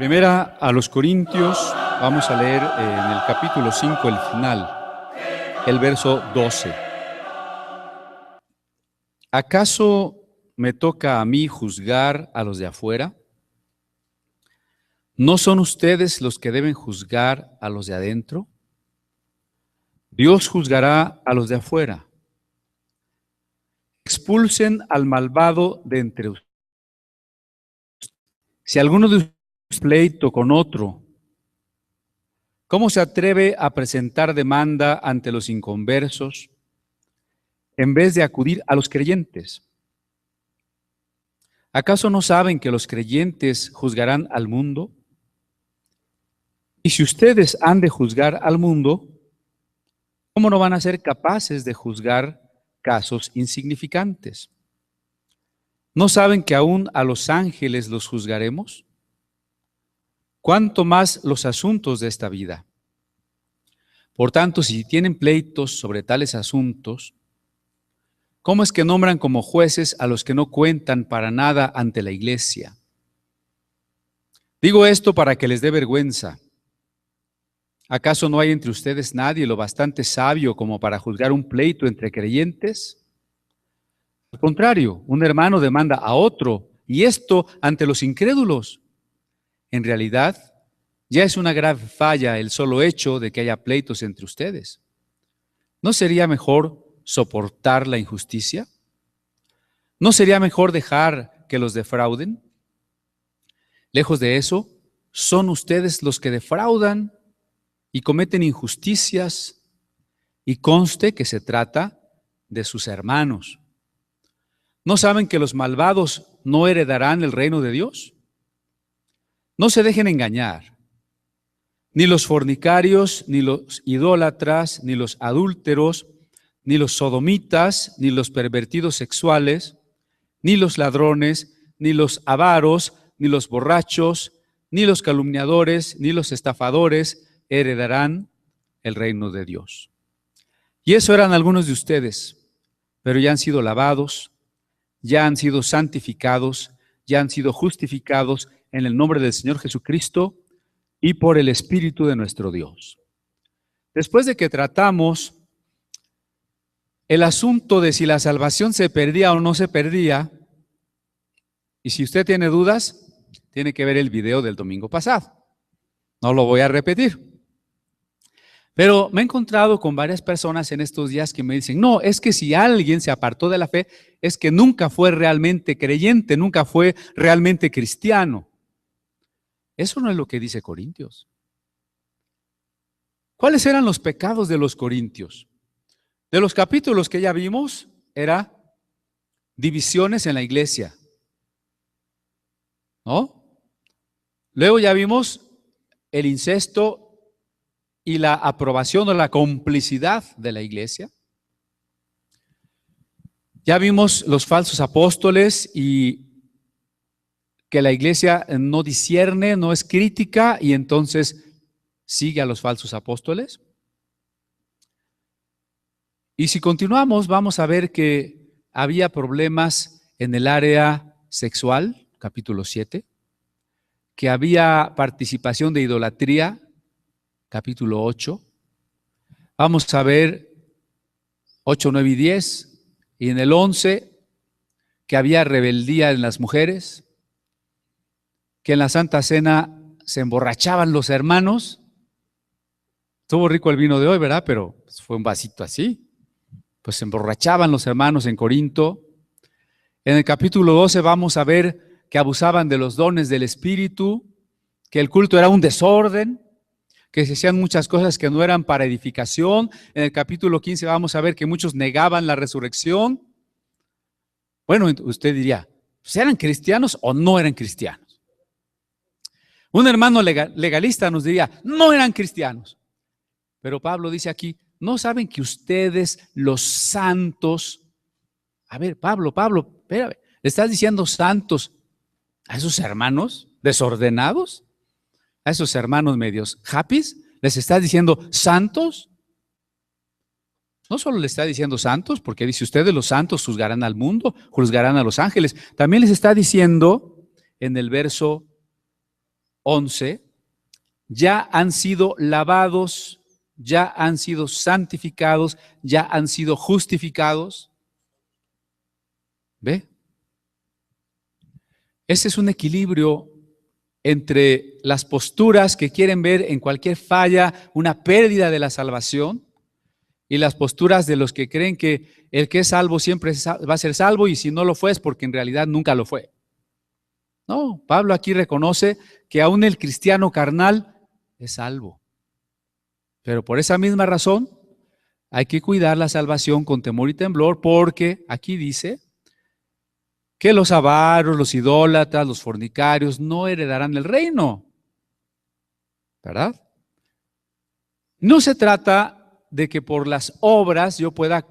Primera a los Corintios, vamos a leer en el capítulo 5, el final, el verso 12. ¿Acaso me toca a mí juzgar a los de afuera? ¿No son ustedes los que deben juzgar a los de adentro? Dios juzgará a los de afuera. Expulsen al malvado de entre ustedes. Si alguno de ustedes pleito con otro, ¿cómo se atreve a presentar demanda ante los inconversos en vez de acudir a los creyentes? ¿Acaso no saben que los creyentes juzgarán al mundo? Y si ustedes han de juzgar al mundo, ¿cómo no van a ser capaces de juzgar casos insignificantes? ¿No saben que aún a los ángeles los juzgaremos? ¿Cuánto más los asuntos de esta vida? Por tanto, si tienen pleitos sobre tales asuntos, ¿cómo es que nombran como jueces a los que no cuentan para nada ante la iglesia? Digo esto para que les dé vergüenza. ¿Acaso no hay entre ustedes nadie lo bastante sabio como para juzgar un pleito entre creyentes? Al contrario, un hermano demanda a otro, y esto ante los incrédulos. En realidad, ya es una grave falla el solo hecho de que haya pleitos entre ustedes. ¿No sería mejor soportar la injusticia? ¿No sería mejor dejar que los defrauden? Lejos de eso, son ustedes los que defraudan y cometen injusticias, y conste que se trata de sus hermanos. ¿No saben que los malvados no heredarán el reino de Dios? No se dejen engañar. Ni los fornicarios, ni los idólatras, ni los adúlteros, ni los sodomitas, ni los pervertidos sexuales, ni los ladrones, ni los avaros, ni los borrachos, ni los calumniadores, ni los estafadores heredarán el reino de Dios. Y eso eran algunos de ustedes, pero ya han sido lavados, ya han sido santificados, ya han sido justificados en el nombre del Señor Jesucristo y por el Espíritu de nuestro Dios. Después de que tratamos el asunto de si la salvación se perdía o no se perdía, y si usted tiene dudas, tiene que ver el video del domingo pasado. No lo voy a repetir. Pero me he encontrado con varias personas en estos días que me dicen, no, es que si alguien se apartó de la fe, es que nunca fue realmente creyente, nunca fue realmente cristiano. Eso no es lo que dice Corintios. ¿Cuáles eran los pecados de los corintios? De los capítulos que ya vimos, era divisiones en la iglesia, ¿no? Luego ya vimos el incesto y la aprobación o la complicidad de la iglesia. Ya vimos los falsos apóstoles y que la iglesia no discierne, no es crítica y entonces sigue a los falsos apóstoles. Y si continuamos, vamos a ver que había problemas en el área sexual, capítulo 7, que había participación de idolatría, capítulo 8. Vamos a ver 8, 9 y 10. Y en el 11, que había rebeldía en las mujeres, que en la Santa Cena se emborrachaban los hermanos. Estuvo rico el vino de hoy, ¿verdad? Pero fue un vasito así. Pues se emborrachaban los hermanos en Corinto. En el capítulo 12 vamos a ver que abusaban de los dones del Espíritu, que el culto era un desorden, que se hacían muchas cosas que no eran para edificación. En el capítulo 15 vamos a ver que muchos negaban la resurrección. Bueno, usted diría, ¿eran cristianos o no eran cristianos? Un hermano legalista nos diría, no eran cristianos. Pero Pablo dice aquí, ¿no saben que ustedes, los santos? A ver, Pablo, espérame, ¿le estás diciendo santos a esos hermanos desordenados? ¿A esos hermanos medios happies? ¿Les estás diciendo santos? No solo le está diciendo santos, porque dice ustedes los santos juzgarán al mundo, juzgarán a los ángeles. También les está diciendo en el verso 11, ya han sido lavados, ya han sido santificados, ya han sido justificados. ¿Ve? Ese es un equilibrio entre las posturas que quieren ver en cualquier falla una pérdida de la salvación y las posturas de los que creen que el que es salvo siempre va a ser salvo y si no lo fue es porque en realidad nunca lo fue. No, Pablo aquí reconoce que aún el cristiano carnal es salvo. Pero por esa misma razón hay que cuidar la salvación con temor y temblor porque aquí dice que los avaros, los idólatras, los fornicarios no heredarán el reino. ¿Verdad? No se trata de que por las obras yo pueda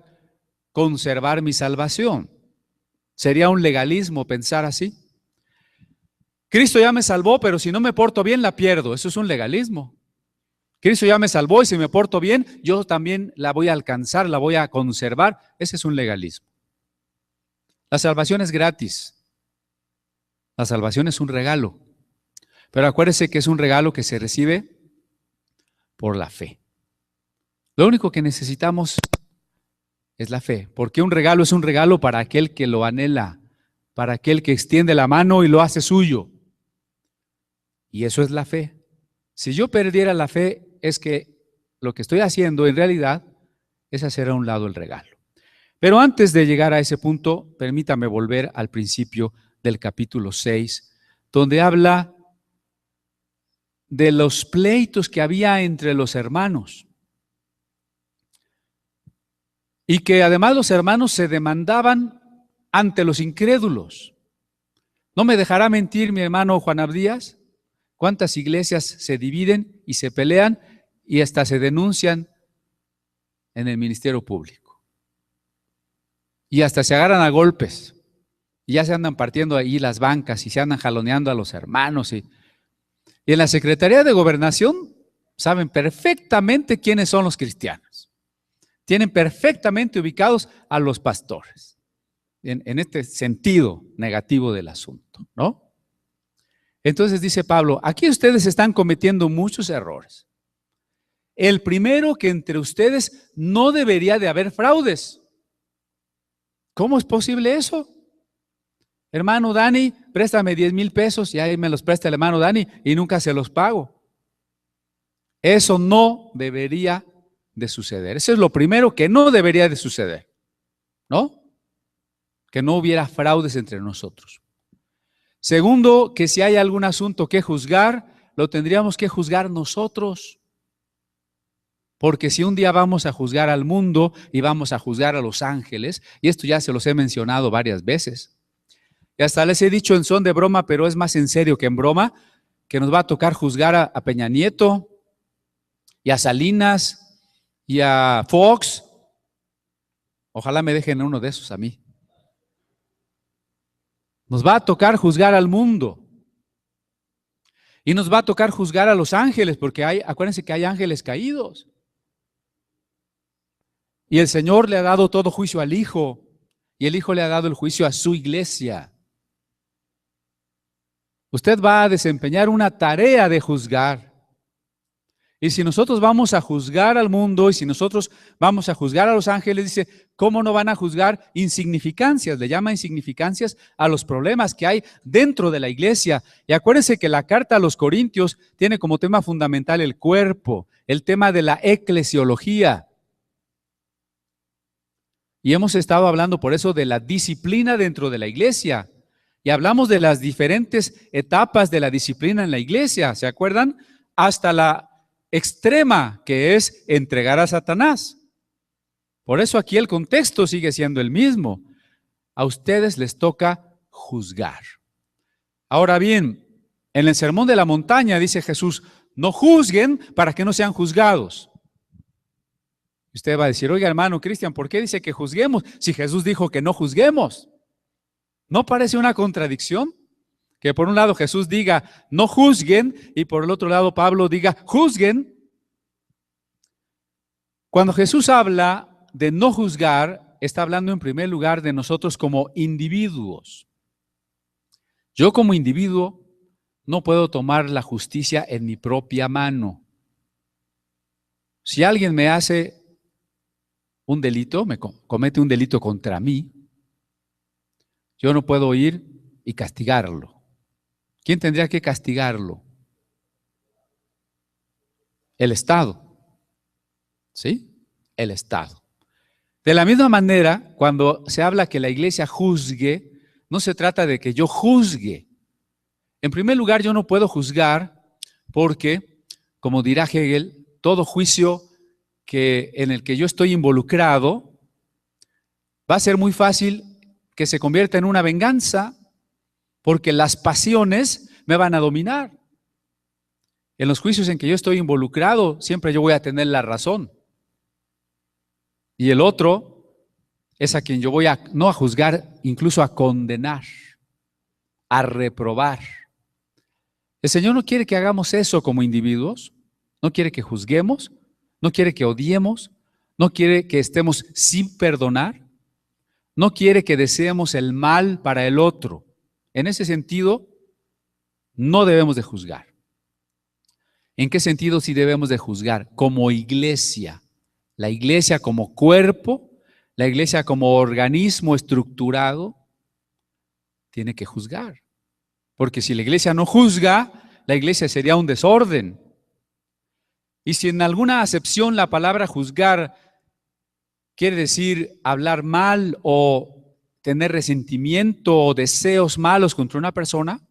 conservar mi salvación. Sería un legalismo pensar así. Cristo ya me salvó, pero si no me porto bien la pierdo. Eso es un legalismo. Cristo ya me salvó y si me porto bien, yo también la voy a alcanzar, la voy a conservar. Ese es un legalismo. La salvación es gratis. La salvación es un regalo. Pero acuérdese que es un regalo que se recibe por la fe. Lo único que necesitamos es la fe, porque un regalo es un regalo para aquel que lo anhela, para aquel que extiende la mano y lo hace suyo. Y eso es la fe. Si yo perdiera la fe, es que lo que estoy haciendo en realidad es hacer a un lado el regalo. Pero antes de llegar a ese punto, permítame volver al principio del capítulo 6, donde habla de los pleitos que había entre los hermanos. Y que además los hermanos se demandaban ante los incrédulos. No me dejará mentir mi hermano Juan Abdías, cuántas iglesias se dividen y se pelean y hasta se denuncian en el ministerio público. Y hasta se agarran a golpes. Y ya se andan partiendo ahí las bancas y se andan jaloneando a los hermanos. Y en la Secretaría de Gobernación saben perfectamente quiénes son los cristianos. Tienen perfectamente ubicados a los pastores, en este sentido negativo del asunto, ¿no? Entonces dice Pablo, aquí ustedes están cometiendo muchos errores. El primero, que entre ustedes no debería de haber fraudes. ¿Cómo es posible eso? Hermano Dani, préstame 10,000 pesos y ahí me los presta el hermano Dani y nunca se los pago. Eso no debería de suceder. Eso es lo primero que no debería de suceder, ¿no? Que no hubiera fraudes entre nosotros. Segundo, que si hay algún asunto que juzgar, lo tendríamos que juzgar nosotros. Porque si un día vamos a juzgar al mundo y vamos a juzgar a los ángeles, y esto ya se los he mencionado varias veces, y hasta les he dicho en son de broma, pero es más en serio que en broma, que nos va a tocar juzgar a Peña Nieto y a Salinas y a Fox. Ojalá me dejen uno de esos a mí. Nos va a tocar juzgar al mundo. Y nos va a tocar juzgar a los ángeles, porque acuérdense que hay ángeles caídos. Y el Señor le ha dado todo juicio al Hijo, y el Hijo le ha dado el juicio a su iglesia. Usted va a desempeñar una tarea de juzgar. Y si nosotros vamos a juzgar al mundo y si nosotros vamos a juzgar a los ángeles, dice, ¿cómo no van a juzgar insignificancias? Le llama insignificancias a los problemas que hay dentro de la iglesia. Y acuérdense que la carta a los Corintios tiene como tema fundamental el cuerpo, el tema de la eclesiología. Y hemos estado hablando por eso de la disciplina dentro de la iglesia. Y hablamos de las diferentes etapas de la disciplina en la iglesia, ¿se acuerdan? Hasta la extrema, que es entregar a Satanás. Por eso aquí el contexto sigue siendo el mismo. A ustedes les toca juzgar. Ahora bien, en el Sermón de la Montaña dice Jesús, no juzguen para que no sean juzgados. Usted va a decir, oiga hermano Cristian, ¿por qué dice que juzguemos si Jesús dijo que no juzguemos? ¿No parece una contradicción? Que por un lado Jesús diga, no juzguen, y por el otro lado Pablo diga, juzguen. Cuando Jesús habla de no juzgar, está hablando en primer lugar de nosotros como individuos. Yo como individuo no puedo tomar la justicia en mi propia mano. Si alguien me hace un delito, comete un delito contra mí, yo no puedo ir y castigarlo. ¿Quién tendría que castigarlo? El Estado. ¿Sí? El Estado. De la misma manera, cuando se habla que la iglesia juzgue, no se trata de que yo juzgue. En primer lugar, yo no puedo juzgar porque, como dirá Hegel, todo juicio en el que yo estoy involucrado va a ser muy fácil que se convierta en una venganza, porque las pasiones me van a dominar. En los juicios en que yo estoy involucrado, siempre yo voy a tener la razón. Y el otro es a quien yo voy no a juzgar, incluso a condenar, a reprobar. El Señor no quiere que hagamos eso como individuos, no quiere que juzguemos, no quiere que odiemos, no quiere que estemos sin perdonar, no quiere que deseemos el mal para el otro. En ese sentido, no debemos de juzgar. ¿En qué sentido sí debemos de juzgar? Como iglesia. La iglesia como cuerpo, la iglesia como organismo estructurado, tiene que juzgar. Porque si la iglesia no juzga, la iglesia sería un desorden. Y si en alguna acepción la palabra juzgar quiere decir hablar mal o tener resentimiento o deseos malos contra una persona,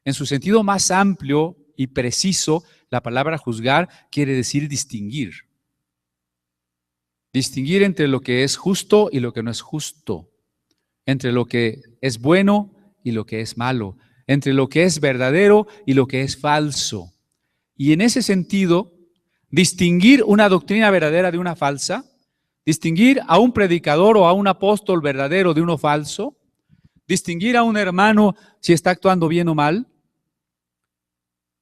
en su sentido más amplio y preciso, la palabra juzgar quiere decir distinguir. Distinguir entre lo que es justo y lo que no es justo, entre lo que es bueno y lo que es malo, entre lo que es verdadero y lo que es falso. Y en ese sentido, distinguir una doctrina verdadera de una falsa, distinguir a un predicador o a un apóstol verdadero de uno falso, distinguir a un hermano si está actuando bien o mal,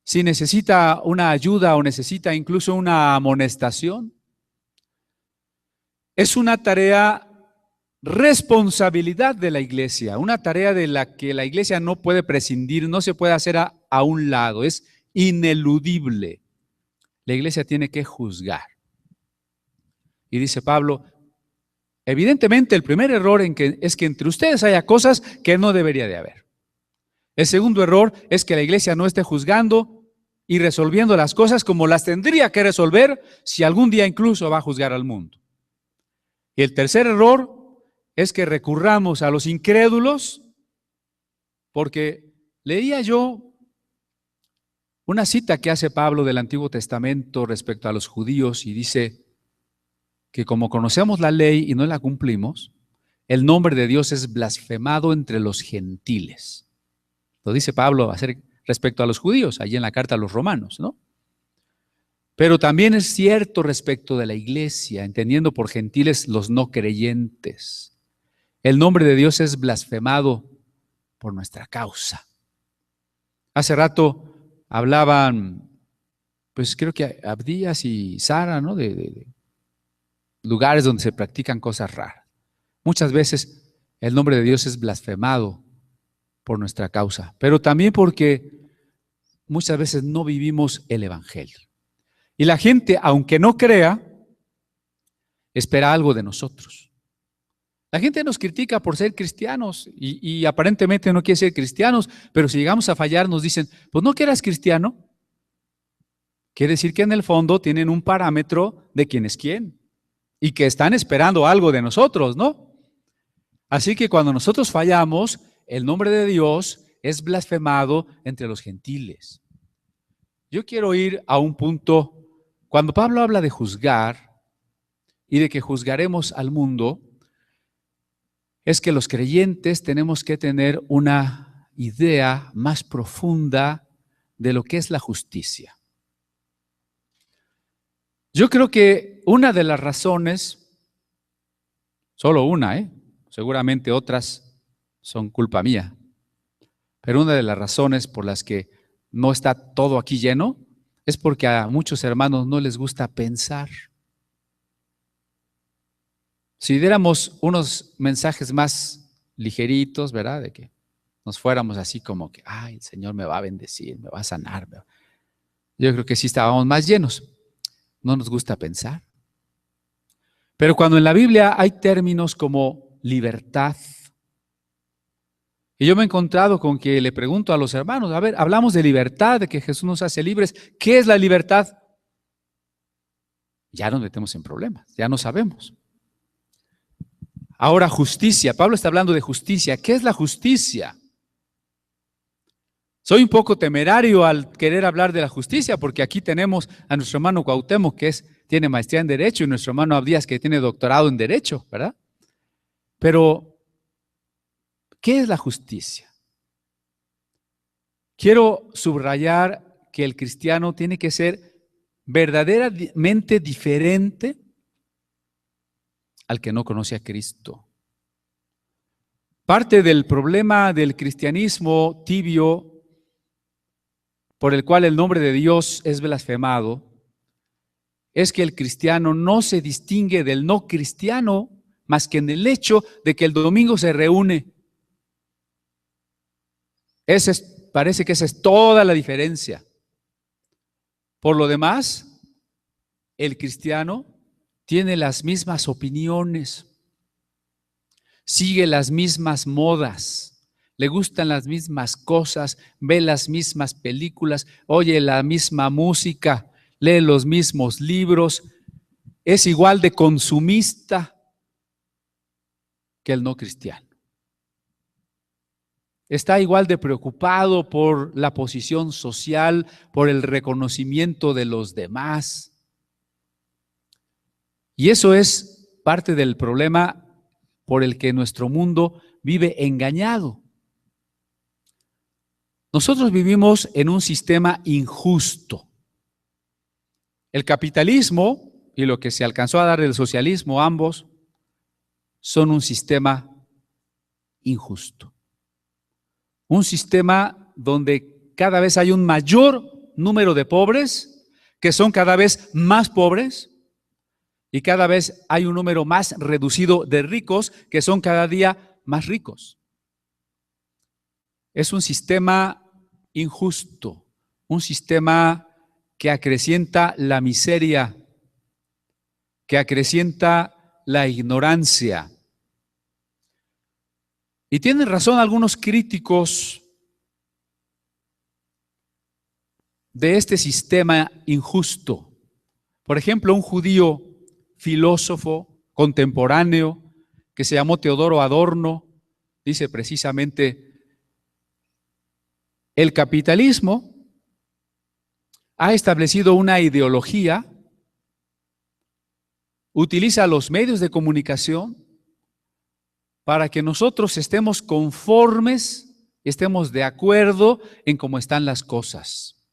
si necesita una ayuda o necesita incluso una amonestación. Es una tarea, responsabilidad de la iglesia, una tarea de la que la iglesia no puede prescindir, no se puede hacer a un lado, es ineludible. La iglesia tiene que juzgar. Y dice Pablo, evidentemente el primer error es que entre ustedes haya cosas que no debería de haber. El segundo error es que la iglesia no esté juzgando y resolviendo las cosas como las tendría que resolver si algún día incluso va a juzgar al mundo. Y el tercer error es que recurramos a los incrédulos, porque leía yo una cita que hace Pablo del Antiguo Testamento respecto a los judíos y dice que como conocemos la ley y no la cumplimos, el nombre de Dios es blasfemado entre los gentiles. Lo dice Pablo respecto a los judíos, allí en la carta a los romanos, ¿no? Pero también es cierto respecto de la iglesia, entendiendo por gentiles los no creyentes. El nombre de Dios es blasfemado por nuestra causa. Hace rato hablaban, pues creo que Abdías y Sara, ¿no? De lugares donde se practican cosas raras. Muchas veces el nombre de Dios es blasfemado por nuestra causa, pero también porque muchas veces no vivimos el evangelio. Y la gente, aunque no crea, espera algo de nosotros. La gente nos critica por ser cristianos y aparentemente no quiere ser cristianos, pero si llegamos a fallar nos dicen, pues no que eras cristiano. Quiere decir que en el fondo tienen un parámetro de quién es quién y que están esperando algo de nosotros, ¿no? Así que cuando nosotros fallamos, el nombre de Dios es blasfemado entre los gentiles. Yo quiero ir a un punto. Cuando Pablo habla de juzgar y de que juzgaremos al mundo, es que los creyentes tenemos que tener una idea más profunda de lo que es la justicia. Yo creo que una de las razones, solo una, seguramente otras son culpa mía, pero una de las razones por las que no está todo aquí lleno es porque a muchos hermanos no les gusta pensar. Si diéramos unos mensajes más ligeritos, ¿verdad? De que nos fuéramos así como que, ay, el Señor me va a bendecir, me va a sanar. Yo creo que sí estábamos más llenos. No nos gusta pensar. Pero cuando en la Biblia hay términos como libertad, y yo me he encontrado con que le pregunto a los hermanos, a ver, hablamos de libertad, de que Jesús nos hace libres. ¿Qué es la libertad? Ya nos metemos en problemas, ya no sabemos. Ahora, justicia. Pablo está hablando de justicia. ¿Qué es la justicia? Soy un poco temerario al querer hablar de la justicia, porque aquí tenemos a nuestro hermano Cuauhtémoc, que tiene maestría en Derecho, y nuestro hermano Abdías, que tiene doctorado en Derecho, ¿verdad? Pero, ¿qué es la justicia? Quiero subrayar que el cristiano tiene que ser verdaderamente diferente al que no conoce a Cristo. Parte del problema del cristianismo tibio, por el cual el nombre de Dios es blasfemado, es que el cristiano no se distingue del no cristiano más que en el hecho de que el domingo se reúne. Parece que esa es toda la diferencia. Por lo demás, el cristiano tiene las mismas opiniones, sigue las mismas modas, le gustan las mismas cosas, ve las mismas películas, oye la misma música, lee los mismos libros, es igual de consumista que el no cristiano. Está igual de preocupado por la posición social, por el reconocimiento de los demás. Y eso es parte del problema por el que nuestro mundo vive engañado. Nosotros vivimos en un sistema injusto. El capitalismo y lo que se alcanzó a dar del socialismo, ambos, son un sistema injusto. Un sistema donde cada vez hay un mayor número de pobres, que son cada vez más pobres, y cada vez hay un número más reducido de ricos, que son cada día más ricos. Es un sistema injusto, un sistema que acrecienta la miseria, que acrecienta la ignorancia. Y tienen razón algunos críticos de este sistema injusto. Por ejemplo, un judío filósofo contemporáneo que se llamó Teodoro Adorno dice precisamente: el capitalismo ha establecido una ideología, utiliza los medios de comunicación para que nosotros estemos conformes, estemos de acuerdo en cómo están las cosas.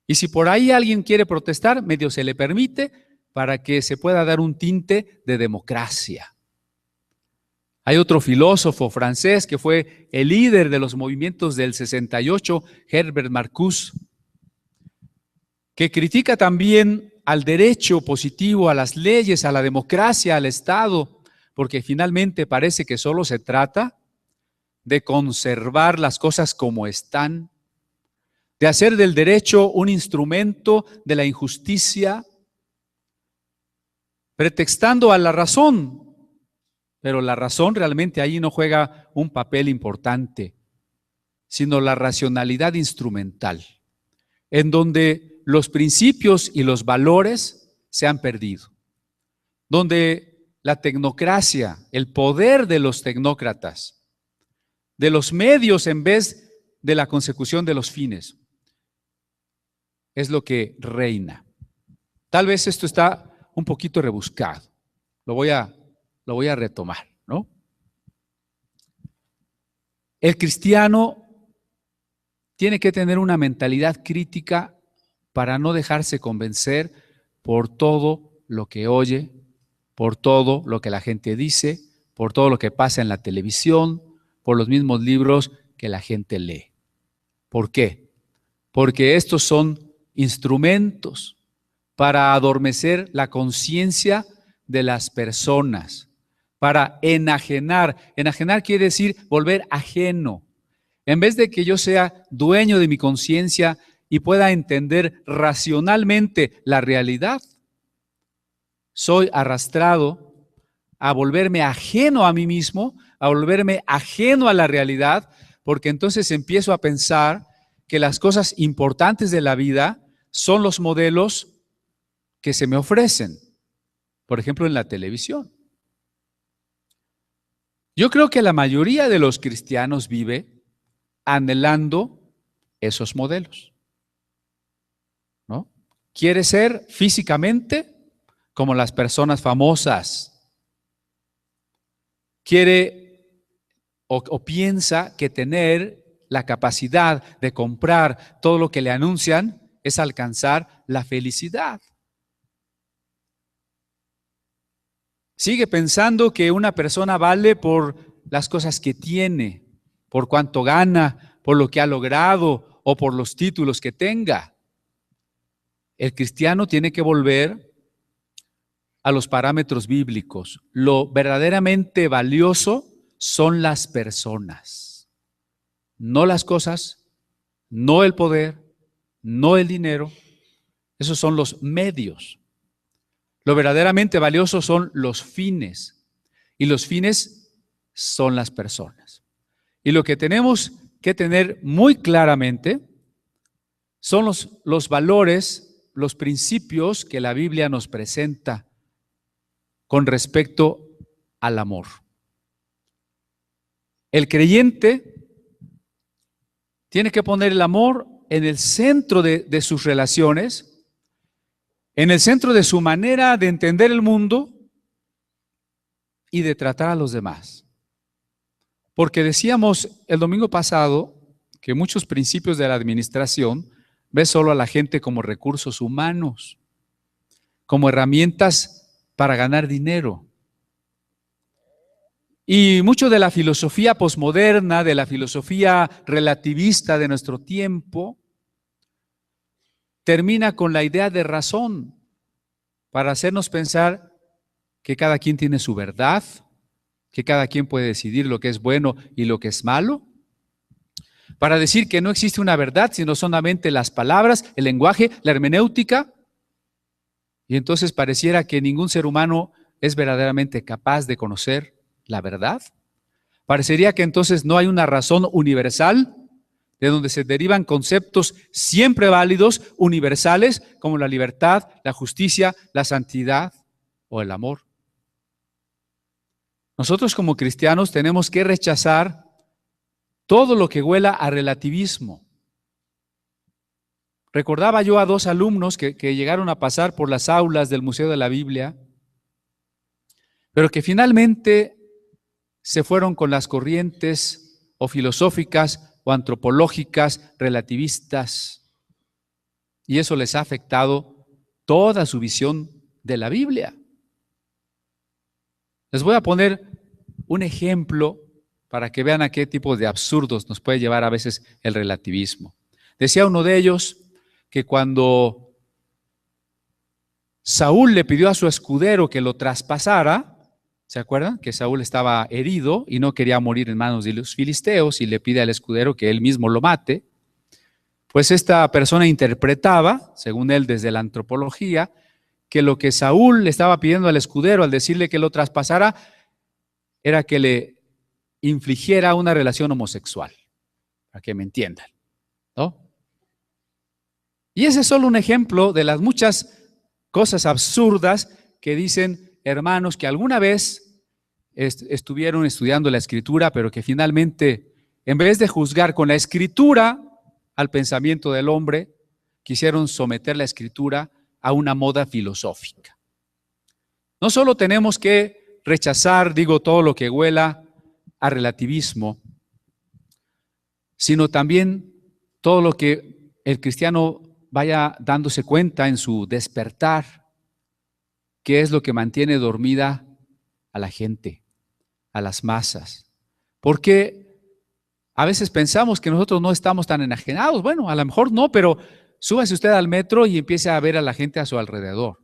Y si por ahí alguien quiere protestar, medio se le permite para que se pueda dar un tinte de democracia. Hay otro filósofo francés que fue el líder de los movimientos del 68, Herbert Marcuse, que critica también al derecho positivo, a las leyes, a la democracia, al Estado, porque finalmente parece que solo se trata de conservar las cosas como están, de hacer del derecho un instrumento de la injusticia, pretextando a la razón, pero la razón realmente ahí no juega un papel importante, sino la racionalidad instrumental, en donde los principios y los valores se han perdido, donde la tecnocracia, el poder de los tecnócratas, de los medios en vez de la consecución de los fines, es lo que reina. Tal vez esto está un poquito rebuscado. Lo voy a retomar, ¿no? El cristiano tiene que tener una mentalidad crítica para no dejarse convencer por todo lo que oye, por todo lo que la gente dice, por todo lo que pasa en la televisión, por los mismos libros que la gente lee. ¿Por qué? Porque estos son instrumentos para adormecer la conciencia de las personas, para enajenar. Enajenar quiere decir volver ajeno. En vez de que yo sea dueño de mi conciencia y pueda entender racionalmente la realidad, soy arrastrado a volverme ajeno a mí mismo, a volverme ajeno a la realidad, porque entonces empiezo a pensar que las cosas importantes de la vida son los modelos que se me ofrecen, por ejemplo, en la televisión. Yo creo que la mayoría de los cristianos vive anhelando esos modelos, ¿no? Quiere ser físicamente como las personas famosas. Quiere o piensa que tener la capacidad de comprar todo lo que le anuncian es alcanzar la felicidad. Sigue pensando que una persona vale por las cosas que tiene, por cuánto gana, por lo que ha logrado o por los títulos que tenga. El cristiano tiene que volver a los parámetros bíblicos. Lo verdaderamente valioso son las personas, no las cosas, no el poder, no el dinero. Esos son los medios. Lo verdaderamente valioso son los fines, y los fines son las personas. Y lo que tenemos que tener muy claramente son los valores, los principios que la Biblia nos presenta con respecto al amor. El creyente tiene que poner el amor en el centro de sus relaciones, en el centro de su manera de entender el mundo y de tratar a los demás. Porque decíamos el domingo pasado que muchos principios de la administración ven solo a la gente como recursos humanos, como herramientas para ganar dinero. Y mucho de la filosofía posmoderna, de la filosofía relativista de nuestro tiempo, termina con la idea de razón para hacernos pensar que cada quien tiene su verdad, que cada quien puede decidir lo que es bueno y lo que es malo, para decir que no existe una verdad, sino solamente las palabras, el lenguaje, la hermenéutica, y entonces pareciera que ningún ser humano es verdaderamente capaz de conocer la verdad. Parecería que entonces no hay una razón universal de donde se derivan conceptos siempre válidos, universales, como la libertad, la justicia, la santidad o el amor. Nosotros como cristianos tenemos que rechazar todo lo que huela a relativismo. Recordaba yo a dos alumnos que llegaron a pasar por las aulas del Museo de la Biblia, pero que finalmente se fueron con las corrientes o filosóficas o antropológicas relativistas, y eso les ha afectado toda su visión de la Biblia. Les voy a poner un ejemplo para que vean a qué tipo de absurdos nos puede llevar a veces el relativismo. Decía uno de ellos que cuando Saúl le pidió a su escudero que lo traspasara, ¿se acuerdan? Que Saúl estaba herido y no quería morir en manos de los filisteos y le pide al escudero que él mismo lo mate. Pues esta persona interpretaba, según él desde la antropología, que lo que Saúl le estaba pidiendo al escudero al decirle que lo traspasara era que le infligiera una relación homosexual, para que me entiendan, ¿no? Y ese es solo un ejemplo de las muchas cosas absurdas que dicen hermanos que alguna vez estuvieron estudiando la Escritura, pero que finalmente, en vez de juzgar con la Escritura al pensamiento del hombre, quisieron someter la Escritura a una moda filosófica. No solo tenemos que rechazar, todo lo que huela a relativismo, sino también todo lo que el cristiano vaya dándose cuenta en su despertar, que es lo que mantiene dormida a la gente, a las masas. Porque a veces pensamos que nosotros no estamos tan enajenados. Bueno, a lo mejor no, pero súbase usted al metro y empiece a ver a la gente a su alrededor.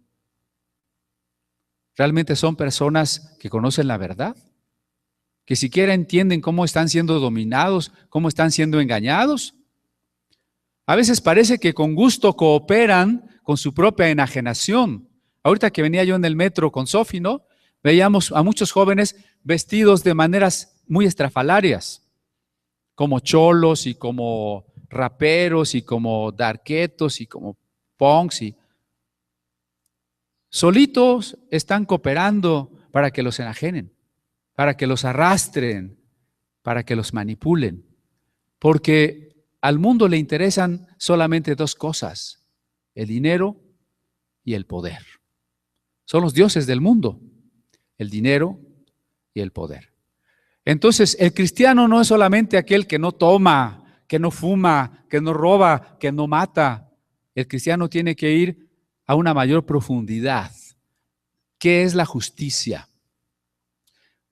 ¿Realmente son personas que conocen la verdad? que siquiera entienden cómo están siendo dominados, cómo están siendo engañados. A veces parece que con gusto cooperan con su propia enajenación. Ahorita que venía yo en el metro con Sofi, ¿no? Veíamos a muchos jóvenes vestidos de maneras muy estrafalarias, como cholos y como raperos y como darketos y como punks. Y solitos están cooperando para que los enajenen, para que los arrastren, para que los manipulen. Porque al mundo le interesan solamente dos cosas: el dinero y el poder. Son los dioses del mundo, el dinero y el poder. Entonces, el cristiano no es solamente aquel que no toma, que no fuma, que no roba, que no mata. El cristiano tiene que ir a una mayor profundidad. ¿Qué es la justicia?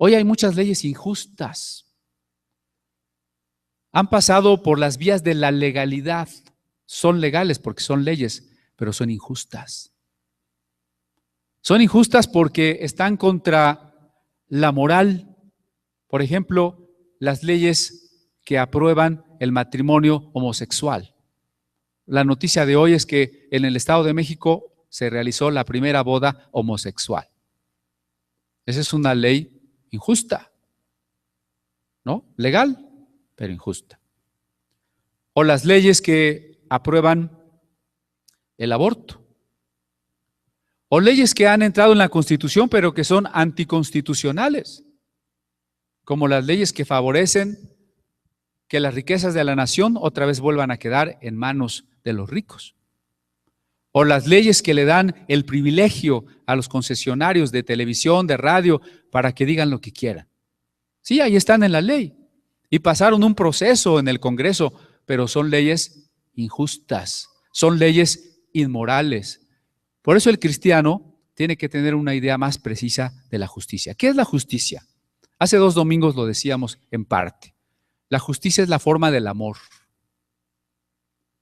Hoy hay muchas leyes injustas. Han pasado por las vías de la legalidad. Son legales porque son leyes, pero son injustas. Son injustas porque están contra la moral. Por ejemplo, las leyes que aprueban el matrimonio homosexual. La noticia de hoy es que en el Estado de México se realizó la primera boda homosexual. Esa es una ley injusta, ¿no? Legal, pero injusta. O las leyes que aprueban el aborto. O leyes que han entrado en la Constitución, pero que son anticonstitucionales, como las leyes que favorecen que las riquezas de la nación otra vez vuelvan a quedar en manos de los ricos. O las leyes que le dan el privilegio a los concesionarios de televisión, de radio, para que digan lo que quieran. Sí, ahí están en la ley. Y pasaron un proceso en el Congreso, pero son leyes injustas, son leyes inmorales. Por eso el cristiano tiene que tener una idea más precisa de la justicia. ¿Qué es la justicia? Hace 2 domingos lo decíamos en parte. La justicia es la forma del amor.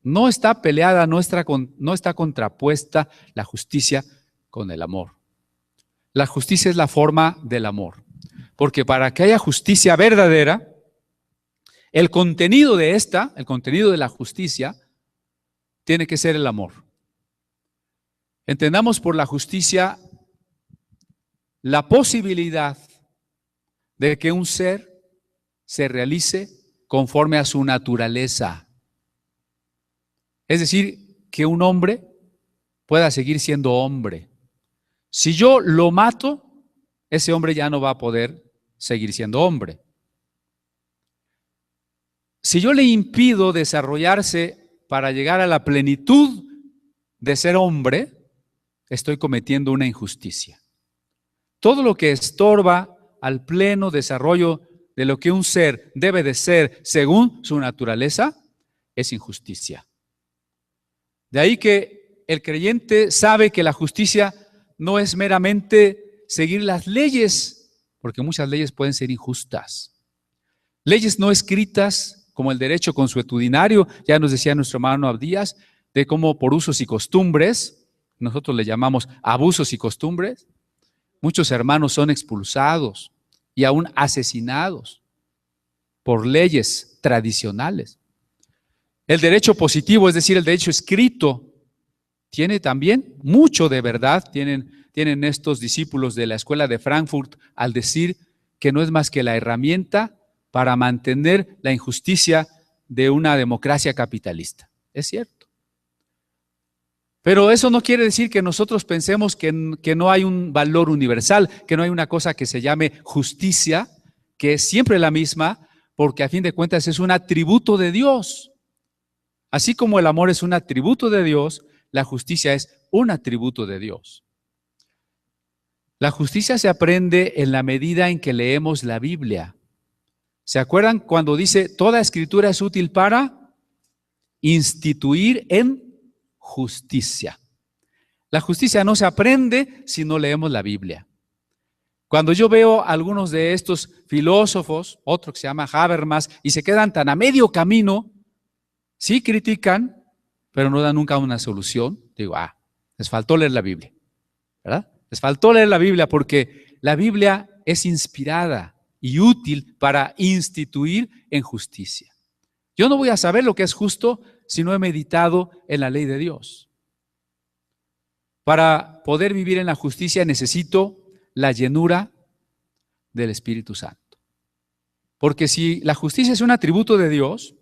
No está peleada, no está contrapuesta la justicia con el amor. La justicia es la forma del amor. Porque para que haya justicia verdadera, el contenido de la justicia, tiene que ser el amor. Entendamos por la justicia la posibilidad de que un ser se realice conforme a su naturaleza. Es decir, que un hombre pueda seguir siendo hombre. Si yo lo mato, ese hombre ya no va a poder seguir siendo hombre. Si yo le impido desarrollarse para llegar a la plenitud de ser hombre, estoy cometiendo una injusticia. Todo lo que estorba al pleno desarrollo de lo que un ser debe de ser según su naturaleza es injusticia. De ahí que el creyente sabe que la justicia no es meramente seguir las leyes, porque muchas leyes pueden ser injustas. Leyes no escritas, como el derecho consuetudinario, ya nos decía nuestro hermano Abdías, de cómo por usos y costumbres, nosotros le llamamos abusos y costumbres, muchos hermanos son expulsados y aún asesinados por leyes tradicionales. El derecho positivo, es decir, el derecho escrito, tiene también mucho de verdad, tienen estos discípulos de la escuela de Frankfurt al decir que no es más que la herramienta para mantener la injusticia de una democracia capitalista. Es cierto. Pero eso no quiere decir que nosotros pensemos que no hay un valor universal, que no hay una cosa que se llame justicia, que es siempre la misma, porque a fin de cuentas es un atributo de Dios. Así como el amor es un atributo de Dios, la justicia es un atributo de Dios. La justicia se aprende en la medida en que leemos la Biblia. ¿Se acuerdan cuando dice toda escritura es útil para instituir en justicia? La justicia no se aprende si no leemos la Biblia. Cuando yo veo a algunos de estos filósofos, otro que se llama Habermas, y se quedan tan a medio camino, sí critican, pero no dan nunca una solución, digo, les faltó leer la Biblia, ¿verdad? Les faltó leer la Biblia porque la Biblia es inspirada. y útil para instituir en justicia. Yo no voy a saber lo que es justo si no he meditado en la ley de Dios. Para poder vivir en la justicia necesito la llenura del Espíritu Santo. Porque si la justicia es un atributo de Dios,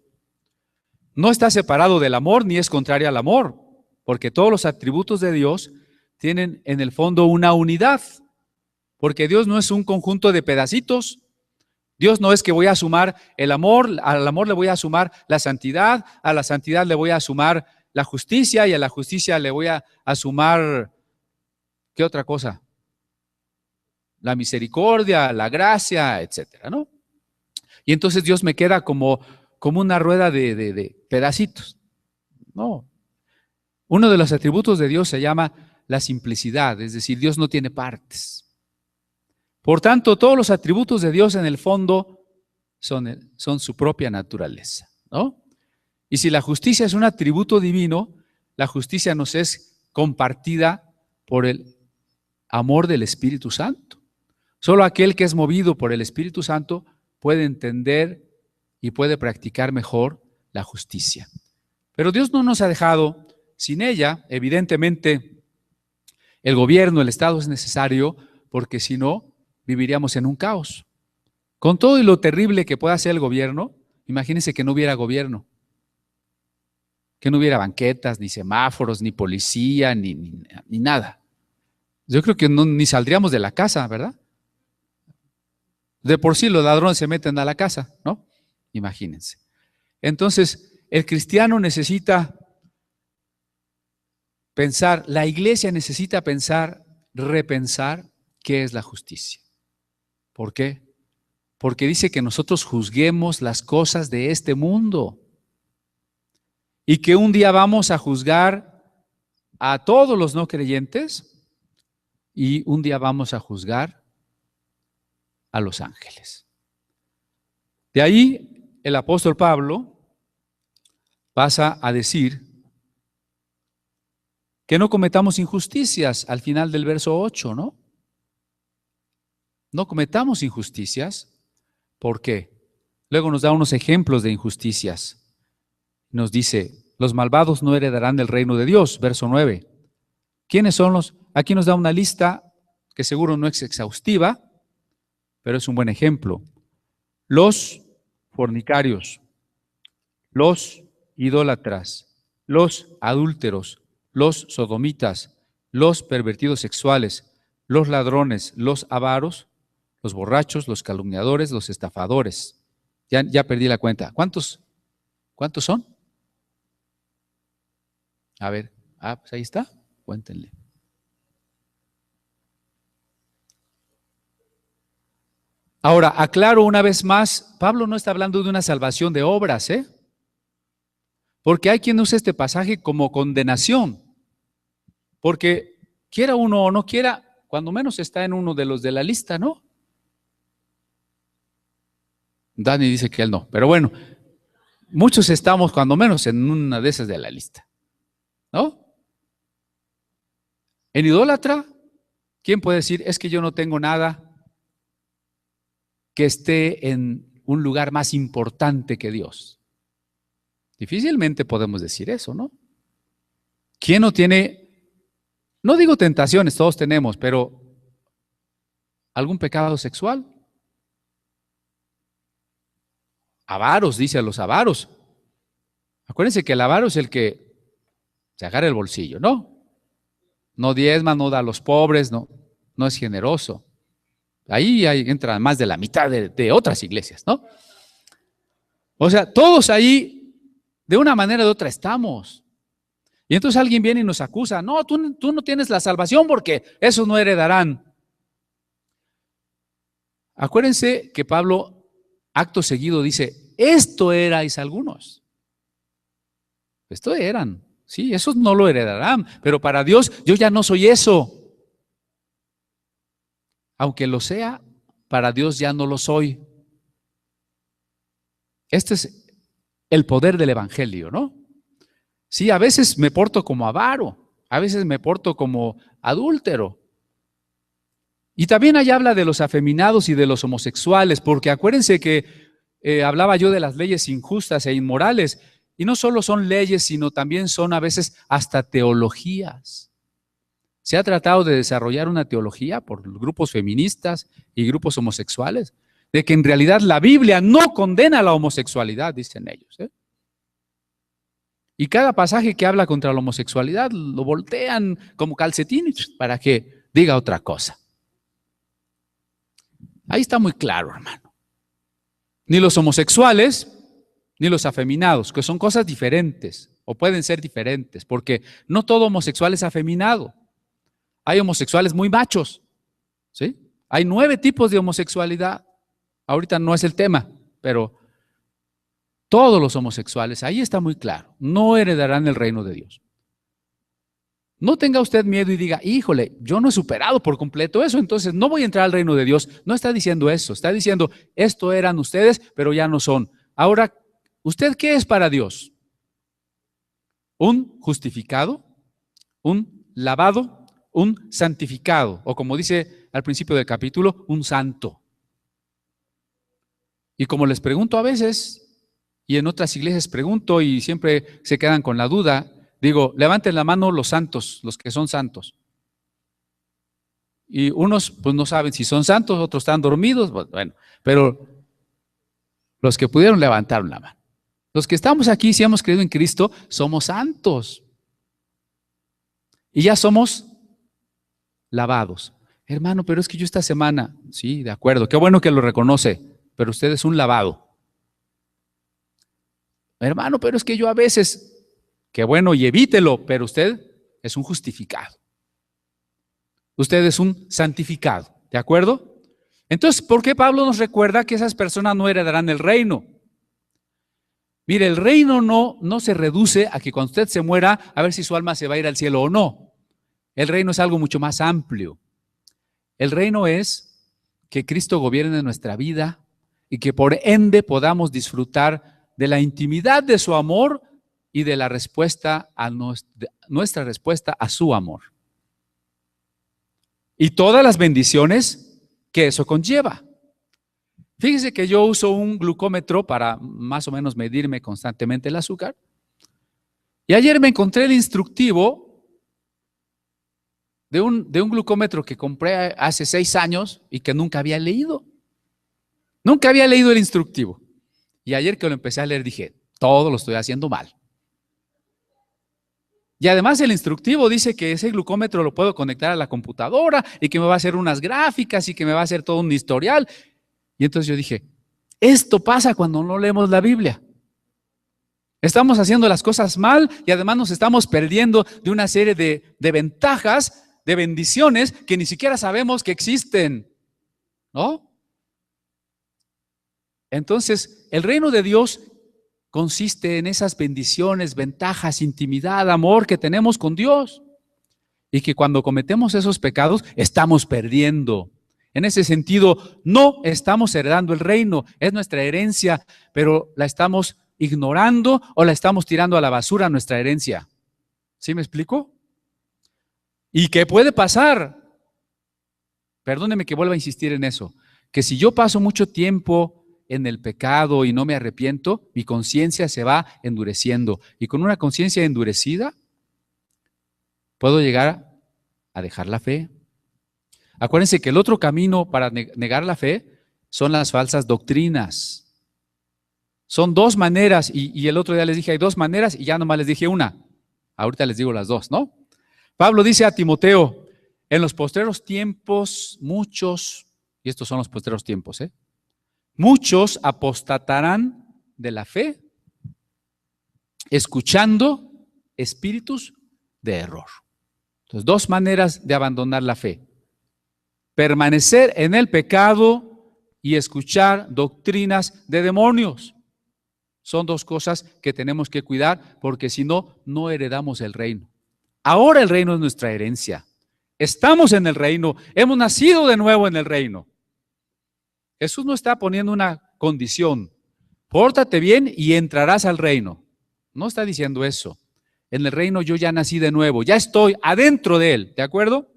no está separado del amor ni es contraria al amor, porque todos los atributos de Dios tienen en el fondo una unidad, porque Dios no es un conjunto de pedacitos. Dios no es que voy a sumar el amor, al amor le voy a sumar la santidad, a la santidad le voy a sumar la justicia y a la justicia le voy a sumar, ¿qué otra cosa? La misericordia, la gracia, etcétera, ¿no? Y entonces Dios me queda como una rueda de pedacitos. No. Uno de los atributos de Dios se llama la simplicidad, es decir, Dios no tiene partes. Por tanto, todos los atributos de Dios en el fondo son su propia naturaleza, ¿no? Y si la justicia es un atributo divino, la justicia nos es compartida por el amor del Espíritu Santo. Solo aquel que es movido por el Espíritu Santo puede entender y puede practicar mejor la justicia. Pero Dios no nos ha dejado sin ella. Evidentemente, el gobierno, el Estado es necesario, porque si no, viviríamos en un caos. Con todo y lo terrible que pueda ser el gobierno, imagínense que no hubiera gobierno, que no hubiera banquetas, ni semáforos, ni policía, ni nada. Yo creo que ni saldríamos de la casa, ¿verdad? De por sí los ladrones se meten a la casa, ¿no? Imagínense. Entonces, el cristiano necesita pensar, la iglesia necesita pensar, repensar qué es la justicia. ¿Por qué? Porque dice que nosotros juzguemos las cosas de este mundo y que un día vamos a juzgar a todos los no creyentes y un día vamos a juzgar a los ángeles. De ahí el apóstol Pablo pasa a decir que no cometamos injusticias al final del verso 8, ¿no? No cometamos injusticias. ¿Por qué? Luego nos da unos ejemplos de injusticias. Nos dice, los malvados no heredarán el reino de Dios, verso 9. ¿Quiénes son los? Aquí nos da una lista que seguro no es exhaustiva, pero es un buen ejemplo. Los fornicarios, los idólatras, los adúlteros, los sodomitas, los pervertidos sexuales, los ladrones, los avaros, los borrachos, los calumniadores, los estafadores. Ya perdí la cuenta. ¿Cuántos son? A ver, pues ahí está, cuéntenle. Ahora, aclaro una vez más, Pablo no está hablando de una salvación de obras, porque hay quien usa este pasaje como condenación, porque quiera uno o no quiera, cuando menos está en uno de los de la lista, ¿no? Dani dice que él no, pero bueno, muchos estamos cuando menos en una de esas de la lista, ¿no? En idólatra, ¿quién puede decir, es que yo no tengo nada que esté en un lugar más importante que Dios? Difícilmente podemos decir eso, ¿no? ¿Quién no tiene, no digo tentaciones, todos tenemos, pero algún pecado sexual? Avaros, dice a los avaros. Acuérdense que el avaro es el que se agarra el bolsillo, ¿no? No diezma, no da a los pobres, no es generoso. Ahí entra más de la mitad de otras iglesias, ¿no? O sea, todos ahí, de una manera o de otra, estamos. Y entonces alguien viene y nos acusa, no, tú no tienes la salvación porque esos no heredarán. Acuérdense que Pablo, acto seguido, dice, esto erais algunos. Esto eran, sí, esos no lo heredarán, pero para Dios yo ya no soy eso. Aunque lo sea, para Dios ya no lo soy. Este es el poder del evangelio, ¿no? Sí, a veces me porto como avaro, a veces me porto como adúltero, Y también ahí habla de los afeminados y de los homosexuales, porque acuérdense que hablaba yo de las leyes injustas e inmorales, y no solo son leyes, sino también son a veces hasta teologías. Se ha tratado de desarrollar una teología por grupos feministas y grupos homosexuales, de que en realidad la Biblia no condena la homosexualidad, dicen ellos. Y cada pasaje que habla contra la homosexualidad lo voltean como calcetín para que diga otra cosa. Ahí está muy claro, hermano. Ni los homosexuales, ni los afeminados, que son cosas diferentes, o pueden ser diferentes, porque no todo homosexual es afeminado. Hay homosexuales muy machos, ¿sí? Hay 9 tipos de homosexualidad. Ahorita no es el tema, pero todos los homosexuales, ahí está muy claro, no heredarán el reino de Dios. No tenga usted miedo y diga, híjole, yo no he superado por completo eso, entonces no voy a entrar al reino de Dios. No está diciendo eso, está diciendo, esto eran ustedes, pero ya no son. Ahora, ¿usted qué es para Dios? ¿Un justificado? ¿Un lavado? ¿Un santificado? O como dice al principio del capítulo, un santo. Y como les pregunto a veces, y en otras iglesias pregunto y siempre se quedan con la duda, digo, levanten la mano los santos, los que son santos. Y unos pues no saben si son santos, otros están dormidos, bueno, pero los que pudieron levantaron la mano. Los que estamos aquí, si hemos creído en Cristo, somos santos. Y ya somos lavados. Hermano, pero es que yo esta semana, sí, de acuerdo, qué bueno que lo reconoce, pero usted es un lavado. Hermano, pero es que yo a veces, qué bueno y evítelo, pero usted es un justificado. Usted es un santificado, ¿de acuerdo? Entonces, ¿por qué Pablo nos recuerda que esas personas no heredarán el reino? Mire, el reino no se reduce a que cuando usted se muera, a ver si su alma se va a ir al cielo o no. El reino es algo mucho más amplio. El reino es que Cristo gobierne nuestra vida y que por ende podamos disfrutar de la intimidad de su amor y de la respuesta a nuestra respuesta a su amor. Y todas las bendiciones que eso conlleva. Fíjese que yo uso un glucómetro para más o menos medirme constantemente el azúcar. Y ayer me encontré el instructivo de un glucómetro que compré hace 6 años y que nunca había leído. Nunca había leído el instructivo. Y ayer que lo empecé a leer dije, todo lo estoy haciendo mal. Y además el instructivo dice que ese glucómetro lo puedo conectar a la computadora y que me va a hacer unas gráficas y que me va a hacer todo un historial. Y entonces yo dije, esto pasa cuando no leemos la Biblia. Estamos haciendo las cosas mal y además nos estamos perdiendo de una serie de ventajas, de bendiciones que ni siquiera sabemos que existen, ¿no? Entonces, el reino de Dios consiste en esas bendiciones, ventajas, intimidad, amor que tenemos con Dios. Y que cuando cometemos esos pecados, estamos perdiendo. En ese sentido, no estamos heredando el reino, es nuestra herencia, pero la estamos ignorando o la estamos tirando a la basura nuestra herencia. ¿Sí me explico? ¿Y qué puede pasar? Perdóneme que vuelva a insistir en eso, que si yo paso mucho tiempo en el pecado y no me arrepiento, mi conciencia se va endureciendo. Y con una conciencia endurecida, puedo llegar a dejar la fe. Acuérdense que el otro camino para negar la fe son las falsas doctrinas. Son 2 maneras, y el otro día les dije hay 2 maneras y ya nomás les dije una. Ahorita les digo las 2, ¿no? Pablo dice a Timoteo, en los postreros tiempos muchos, y estos son los postreros tiempos, muchos apostatarán de la fe, escuchando espíritus de error. Entonces, 2 maneras de abandonar la fe. Permanecer en el pecado y escuchar doctrinas de demonios. Son 2 cosas que tenemos que cuidar porque si no, no heredamos el reino. Ahora el reino es nuestra herencia. Estamos en el reino, hemos nacido de nuevo en el reino. Jesús no está poniendo una condición. Pórtate bien y entrarás al reino. No está diciendo eso. En el reino yo ya nací de nuevo, ya estoy adentro de él, ¿de acuerdo?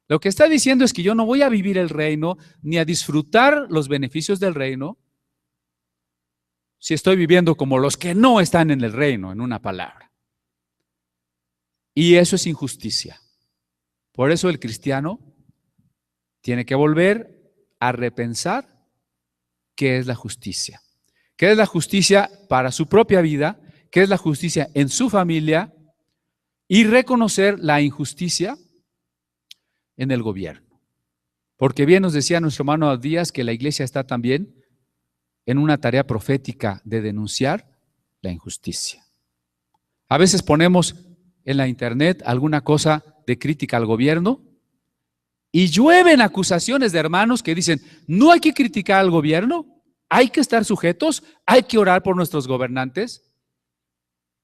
Lo que está diciendo es que yo no voy a vivir el reino ni a disfrutar los beneficios del reino si estoy viviendo como los que no están en el reino, en una palabra. Y eso es injusticia. Por eso el cristiano tiene que volver a repensar qué es la justicia. ¿Qué es la justicia para su propia vida? ¿Qué es la justicia en su familia? Y reconocer la injusticia en el gobierno. Porque bien nos decía nuestro hermano Díaz que la iglesia está también en una tarea profética de denunciar la injusticia. A veces ponemos en la internet alguna cosa de crítica al gobierno y llueven acusaciones de hermanos que dicen, no hay que criticar al gobierno, hay que estar sujetos, hay que orar por nuestros gobernantes.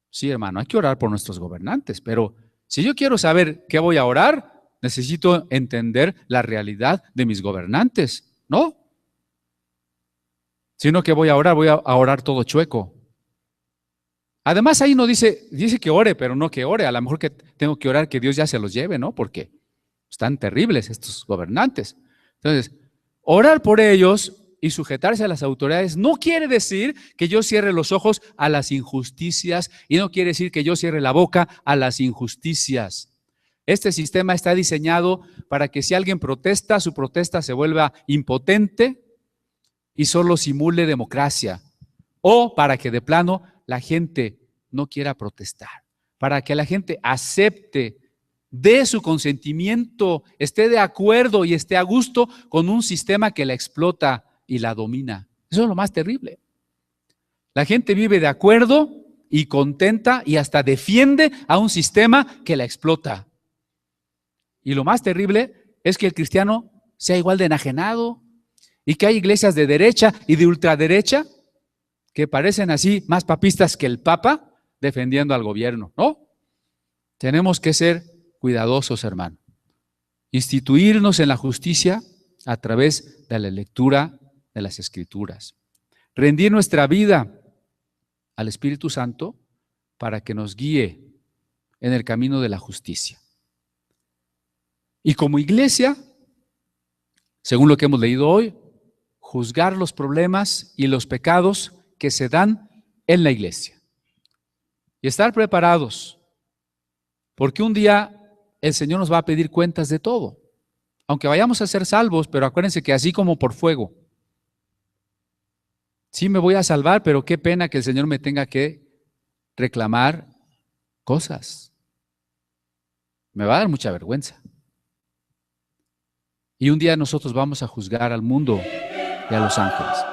Sí, hermano, hay que orar por nuestros gobernantes, pero si yo quiero saber qué voy a orar, necesito entender la realidad de mis gobernantes, ¿no? Sino que voy a orar todo chueco. Además ahí no dice que ore, pero no que ore. A lo mejor que tengo que orar que Dios ya se los lleve, ¿no? Porque están terribles estos gobernantes. Entonces, orar por ellos y sujetarse a las autoridades no quiere decir que yo cierre los ojos a las injusticias y no quiere decir que yo cierre la boca a las injusticias. Este sistema está diseñado para que si alguien protesta, su protesta se vuelva impotente y solo simule democracia, o para que de plano la gente no quiera protestar, para que la gente acepte, dé su consentimiento, esté de acuerdo y esté a gusto con un sistema que la explota y la domina. Eso es lo más terrible. La gente vive de acuerdo y contenta y hasta defiende a un sistema que la explota. Y lo más terrible es que el cristiano sea igual de enajenado y que hay iglesias de derecha y de ultraderecha que parecen así más papistas que el Papa defendiendo al gobierno, ¿no? Tenemos que ser cuidadosos, hermano. Instituirnos en la justicia a través de la lectura de las Escrituras. Rendir nuestra vida al Espíritu Santo para que nos guíe en el camino de la justicia. Y como iglesia, según lo que hemos leído hoy, juzgar los problemas y los pecados que se dan en la iglesia. Y estar preparados, porque un día el Señor nos va a pedir cuentas de todo. Aunque vayamos a ser salvos, pero acuérdense que así como por fuego. Sí me voy a salvar, pero qué pena que el Señor me tenga que reclamar cosas. Me va a dar mucha vergüenza. Y un día nosotros vamos a juzgar al mundo y a los ángeles.